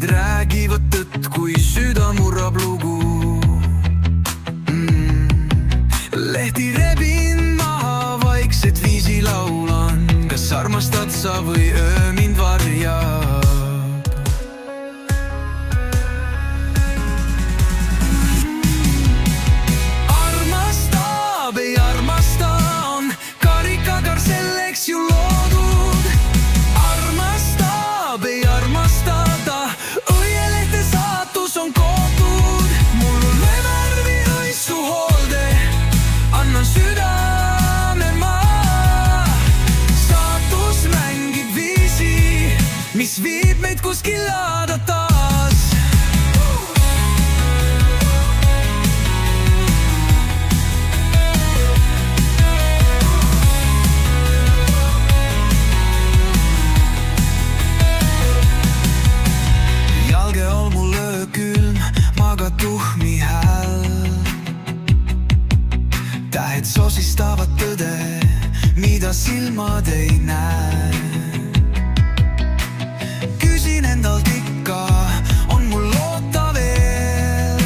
lehed räägivad tõtt, kui süda murrab lugu. Lehti rebin maha, vaikset viisi laulan. Kas armastad sa või öö mind varjab? Armastab, ei armasta, on karikagar selleks ju loodud. Armastab, ei armasta ta, õielehte saatus on koodud. Mul on värvi õissu hoolde, annan südame maa. Saatus mängib viisi, mis viib meid kuskil laada taas. Jalge on mul öökülm, magad tuhmi hääl. Tähed sosistavad tõde, mida silmad ei näe. Küsin endalt ikka, on mul loota veel.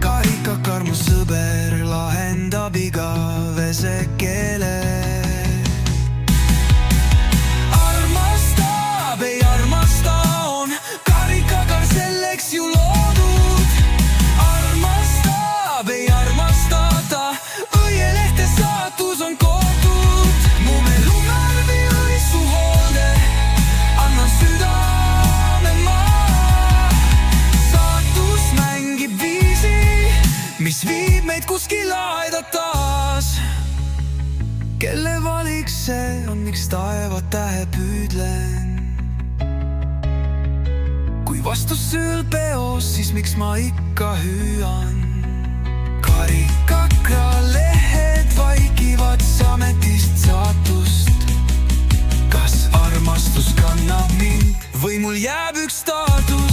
Karikakar mu sõber lahendab igavese keele. Armastab, ei armasta, on karikakar selleks ju loodud. Armastab, ei armasta ta, õielehte saatus on koodud. Mu melu värvi õissu hoolde, annan südame maa. Saatus mängib viisi, mis viib meid kuskil aeda taas. Kelle valik see on, miks taeva tähe püüdlen? Kui vastus sööl peos, siis miks ma ikka hüüan? Karikakra lehed vaikivad sametist saatust. Kas armastus kannab mind või mul jääb üks staatus?